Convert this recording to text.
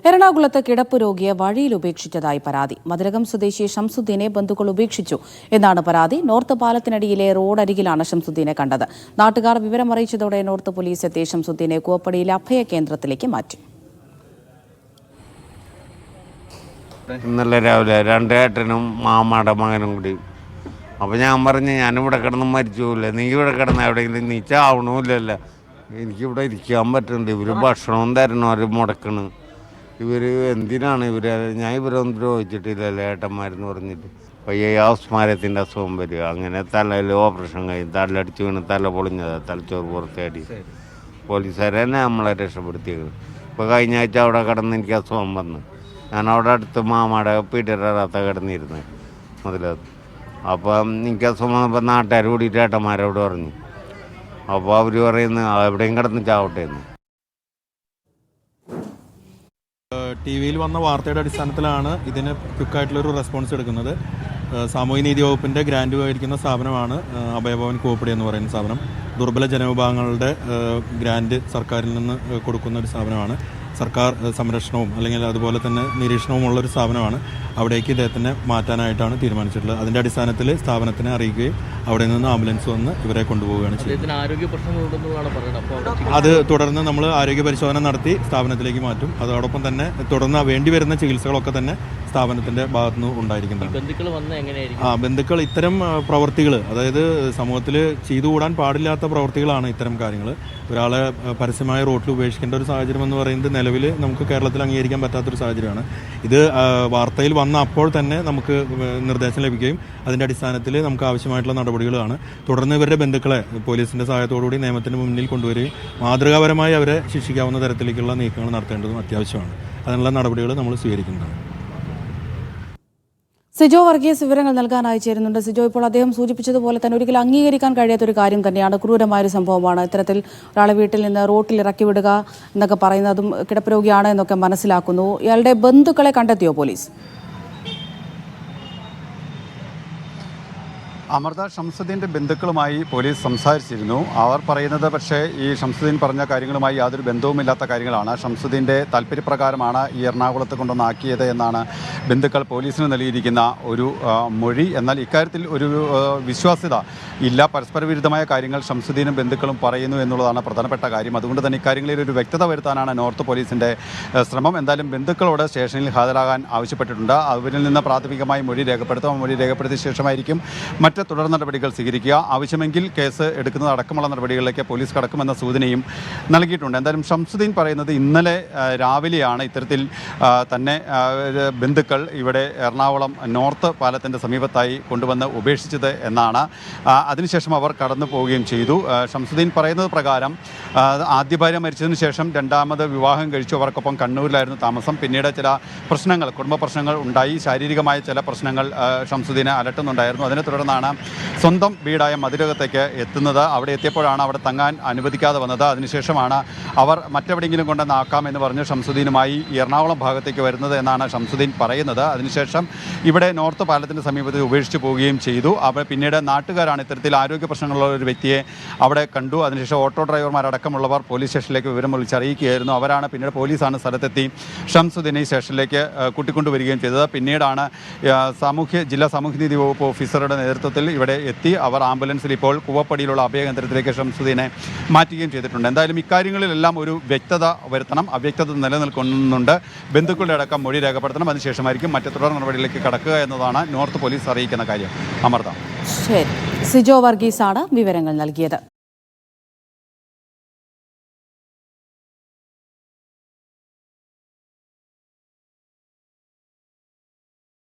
എറണാകുളത്ത് കിടപ്പ് രോഗിയെ വഴിയിൽ ഉപേക്ഷിച്ചതായി പരാതി. മതിലകം സ്വദേശി ഷംസുദ്ദീനെ ബന്ധുക്കൾ ഉപേക്ഷിച്ചു എന്നാണ് പരാതി. നോർത്ത് പാലത്തിനടിയിലെ റോഡരികിലാണ് ഷംസുദ്ദീനെ കണ്ടത്. നാട്ടുകാർ വിവരമറിയിച്ചതോടെ നോർത്ത് പോലീസ് എത്തി ഷംസുദ്ദീനെ കൂവപ്പടിയിലെ അഭയ കേന്ദ്രത്തിലേക്ക് മാറ്റി. ഇന്നലെ രാവിലെ രണ്ടേട്ടനും മാമാടെ മകനും കൂടി. അപ്പോൾ ഞാൻ പറഞ്ഞു, ഞാനിവിടെ കിടന്ന് മരിച്ചില്ല, നീ ഇവിടെ കിടന്ന് എവിടെയെങ്കിലും നീ ചാവണമില്ലല്ലോ, എനിക്കിവിടെ ഇരിക്കാൻ പറ്റുന്നുണ്ട്. ഇവർ ഭക്ഷണവും തരണം, അവർ മുടക്കണ്. ഇവർ എന്തിനാണ് ഞാൻ ഇവരൊന്നും ദ്രോഹിച്ചിട്ടില്ലല്ലോ ഏട്ടന്മാരെന്ന് പറഞ്ഞിട്ട്. പയ്യാസ്മാരത്തിൻ്റെ അസുഖം വരിക, അങ്ങനെ തലയിൽ ഓപ്പറേഷൻ കഴിയും, തലടിച്ച് വീണ് തല പൊളിഞ്ഞതാണ്, തലച്ചോറ് പുറത്തേടി. പോലീസുകാരെ തന്നെ നമ്മളെ രക്ഷപ്പെടുത്തിയത്. ഇപ്പോൾ കഴിഞ്ഞ ആഴ്ച അവിടെ കിടന്ന് എനിക്ക് അസുഖം വന്നു. ഞാൻ അവിടെ അടുത്ത് മാമാടെ പീഡിയറാത്ത കിടന്നിരുന്നത് മുതലത്. അപ്പം എനിക്ക് അസുഖം വന്നപ്പോൾ നാട്ടുകാർ കൂടിയിട്ട് ഏട്ടന്മാരോട് പറഞ്ഞു. അപ്പോൾ അവർ പറയുന്നു എവിടെയും കിടന്ന് ചാവട്ടെ എന്ന്. TV-യിൽ വന്ന വാർത്തയുടെ അടിസ്ഥാനത്തിലാണ് ഇതിന് ക്വിക്കായിട്ടുള്ളൊരു റെസ്പോൺസ് എടുക്കുന്നത്. സാമൂഹ്യനീതി വകുപ്പിൻ്റെ ഗ്രാൻഡ് മേടിക്കുന്ന സ്ഥാപനമാണ് അഭയഭവൻ കൂവപ്പടി എന്ന് പറയുന്ന സ്ഥാപനം. ദുർബല ജനവിഭാഗങ്ങളുടെ ഗ്രാൻഡ് സർക്കാരിൽ നിന്ന് കൊടുക്കുന്ന ഒരു സ്ഥാപനമാണ്. സർക്കാർ സംരക്ഷണവും അല്ലെങ്കിൽ അതുപോലെ തന്നെ നിരീക്ഷണവും ഉള്ളൊരു സ്ഥാപനമാണ്. അവിടേക്ക് ഇദ്ദേഹത്തിനെ മാറ്റാനായിട്ടാണ് തീരുമാനിച്ചിട്ടുള്ളത്. അതിൻ്റെ അടിസ്ഥാനത്തിൽ സ്ഥാപനത്തിനെ അറിയിക്കുകയും അവിടെ നിന്ന് ആംബുലൻസ് വന്ന് ഇവരെ കൊണ്ടുപോവുകയാണ് ചെയ്യുന്നത്. അത് തുടർന്ന് നമ്മൾ ആരോഗ്യ പരിശോധന നടത്തി സ്ഥാപനത്തിലേക്ക് മാറ്റും. അതോടൊപ്പം തന്നെ തുടർന്ന് വേണ്ടി വരുന്ന ചികിത്സകളൊക്കെ തന്നെ സ്ഥാപനത്തിൻ്റെ ഭാഗത്തുനിന്ന് ഉണ്ടായിരിക്കുന്നതാണ്. ബന്ധുക്കൾ ഇത്തരം പ്രവൃത്തികൾ, അതായത് സമൂഹത്തിൽ ചെയ്തുകൂടാൻ പാടില്ലാത്ത പ്രവൃത്തികളാണ് ഇത്തരം കാര്യങ്ങൾ. ഒരാളെ പരസ്യമായ റോട്ടിൽ ഉപേക്ഷിക്കേണ്ട ഒരു സാഹചര്യം എന്ന് പറയുന്നത് നിലവിൽ നമുക്ക് കേരളത്തിൽ അംഗീകരിക്കാൻ പറ്റാത്തൊരു സാഹചര്യമാണ്. ഇത് വാർത്തയിൽ വന്ന അപ്പോൾ തന്നെ നമുക്ക് നിർദ്ദേശം ലഭിക്കുകയും അതിൻ്റെ അടിസ്ഥാനത്തിൽ നമുക്ക് ആവശ്യമായിട്ടുള്ള നടപടികളാണ്. തുടർന്ന് ഇവരുടെ ബന്ധുക്കളെ പോലീസിൻ്റെ സഹായത്തോടുകൂടി നിയമത്തിന് മുന്നിൽ കൊണ്ടുവരികയും മാതൃകാപരമായി അവരെ ശിക്ഷിക്കാവുന്ന തരത്തിലേക്കുള്ള നീക്കങ്ങൾ നടത്തേണ്ടതും അത്യാവശ്യമാണ്. അതിനുള്ള നടപടികൾ നമ്മൾ സ്വീകരിക്കുന്നതാണ്. സിജോ വർഗീസ് വിവരങ്ങൾ നൽകാനായി ചേരുന്നുണ്ട്. സിജോ, ഇപ്പോൾ അദ്ദേഹം സൂചിപ്പിച്ചതുപോലെ തന്നെ ഒരിക്കലും അംഗീകരിക്കാൻ കഴിയാത്തൊരു കാര്യം തന്നെയാണ്, ക്രൂരമായൊരു സംഭവമാണ്. ഇത്തരത്തിൽ ഒരാളെ വീട്ടിൽ നിന്ന് റോട്ടിൽ ഇറക്കി വിടുക എന്നൊക്കെ പറയുന്നതും കിടപ്പ് രോഗിയാണ് എന്നൊക്കെ മനസ്സിലാക്കുന്നു. ഇയാളുടെ ബന്ധുക്കളെ കണ്ടെത്തിയോ പോലീസ്? അമൃത, ഷംസുദ്ദീൻ്റെ ബന്ധുക്കളുമായി പോലീസ് സംസാരിച്ചിരുന്നു. അവർ പറയുന്നത് പക്ഷേ ഈ ഷംസുദ്ദീൻ പറഞ്ഞ കാര്യങ്ങളുമായി യാതൊരു ബന്ധവുമില്ലാത്ത കാര്യങ്ങളാണ്. ഷംസുദ്ദീൻ്റെ താല്പര്യപ്രകാരമാണ് ഈ എറണാകുളത്ത് കൊണ്ടുവന്നാക്കിയത് എന്നാണ് ബന്ധുക്കൾ പോലീസിന് നൽകിയിരിക്കുന്ന ഒരു മൊഴി. എന്നാൽ ഇക്കാര്യത്തിൽ ഒരു വിശ്വാസ്യത ഇല്ല. പരസ്പര വിരുദ്ധമായ കാര്യങ്ങൾ ഷംസുദ്ദീനും ബന്ധുക്കളും പറയുന്നു എന്നുള്ളതാണ് പ്രധാനപ്പെട്ട കാര്യം. അതുകൊണ്ട് തന്നെ ഇക്കാര്യങ്ങളിൽ ഒരു വ്യക്തത വരുത്താനാണ് നോർത്ത് പോലീസിൻ്റെ ശ്രമം. എന്തായാലും ബന്ധുക്കളോട് സ്റ്റേഷനിൽ ഹാജരാകാൻ ആവശ്യപ്പെട്ടിട്ടുണ്ട്. അവരിൽ നിന്ന് പ്രാഥമികമായി മൊഴി രേഖപ്പെടുത്തും. മൊഴി രേഖപ്പെടുത്തിയ ശേഷമായിരിക്കും മറ്റ് തുടർ നടപടികൾ സ്വീകരിക്കുക. ആവശ്യമെങ്കിൽ കേസ് എടുക്കുന്നത് അടക്കമുള്ള നടപടികളിലേക്ക് പോലീസ് കടക്കുമെന്ന സൂചനയും നൽകിയിട്ടുണ്ട്. എന്തായാലും ഷംസുദ്ദീൻ പറയുന്നത് ഇന്നലെ രാവിലെയാണ് ഇത്തരത്തിൽ തന്നെ ബന്ധുക്കൾ ഇവിടെ എറണാകുളം നോർത്ത് പാലത്തിൻ്റെ സമീപത്തായി കൊണ്ടുവന്ന് ഉപേക്ഷിച്ചത് എന്നാണ്. അതിനുശേഷം അവർ കടന്നു പോവുകയും ചെയ്തു. ഷംസുദ്ദീൻ പറയുന്നത് പ്രകാരം ആദ്യ ഭാര്യ മരിച്ചതിന് ശേഷം രണ്ടാമത് വിവാഹം കഴിച്ചു. അവർക്കൊപ്പം കണ്ണൂരിലായിരുന്നു താമസം. പിന്നീട് ചില പ്രശ്നങ്ങൾ, കുടുംബ പ്രശ്നങ്ങൾ ഉണ്ടായി. ശാരീരികമായ ചില പ്രശ്നങ്ങൾ ഷംസുദ്ദീനെ അലട്ടുന്നുണ്ടായിരുന്നു. അതിനെ തുടർന്നാണ് സ്വന്തം വീടായ മതിലകത്തേക്ക് എത്തുന്നത്. അവിടെ എത്തിയപ്പോഴാണ് അവിടെ തങ്ങാൻ അനുവദിക്കാതെ വന്നത്. അതിനുശേഷമാണ് അവർ മറ്റെവിടെയെങ്കിലും കൊണ്ടുവന്നാക്കാമെന്ന് പറഞ്ഞ് ഷംസുദ്ദീനുമായി എറണാകുളം ഭാഗത്തേക്ക് വരുന്നത് എന്നാണ് ഷംസുദ്ദീൻ പറയുന്നത്. അതിനുശേഷം ഇവിടെ നോർത്ത് പാലത്തിൻ്റെ സമീപത്ത് ഉപേക്ഷിച്ച് പോവുകയും ചെയ്തു. അവർ പിന്നീട് നാട്ടുകാരാണ് ഇത്തരത്തിൽ ആരോഗ്യ പ്രശ്നങ്ങളുള്ള ഒരു വ്യക്തിയെ അവിടെ കണ്ടു. അതിനുശേഷം ഓട്ടോ ഡ്രൈവർമാരടക്കമുള്ളവർ പോലീസ് സ്റ്റേഷനിലേക്ക് വിവരം വിളിച്ചറിയിക്കുകയായിരുന്നു. അവരാണ് പിന്നീട് പോലീസാണ് സ്ഥലത്തെത്തി ഷംസുദ്ദീനെ സ്റ്റേഷനിലേക്ക് കൂട്ടിക്കൊണ്ടുവരികയും ചെയ്തത്. പിന്നീടാണ് ജില്ലാ സാമൂഹ്യനീതി വകുപ്പ് ഓഫീസറുടെ നേതൃത്വത്തിൽ ഇവിടെ എത്തി അവർ ആംബുലൻസിൽ ഇപ്പോൾ കൂവപ്പടിയിലുള്ള അഭയകേന്ദ്രത്തിലേക്ക് ഷംസുദ്ദീനെ മാറ്റുകയും ചെയ്തിട്ടുണ്ട്. എന്തായാലും ഇക്കാര്യങ്ങളിലെല്ലാം ഒരു വ്യക്തത വരുത്തണം. അവ്യക്തത നിലനിൽക്കുന്നുണ്ട്. ബന്ധുക്കളുടെ അടക്കം മൊഴി രേഖപ്പെടുത്തണം. അതിനുശേഷമായിരിക്കും മറ്റ് തുടർ നടപടികളിലേക്ക് കടക്കുക എന്നതാണ് നോർത്ത് പോലീസ് അറിയിക്കുന്ന കാര്യം. അമൃത. ശരി, സിജോ വർഗീസാണ് വിവരങ്ങൾ നൽകിയത്.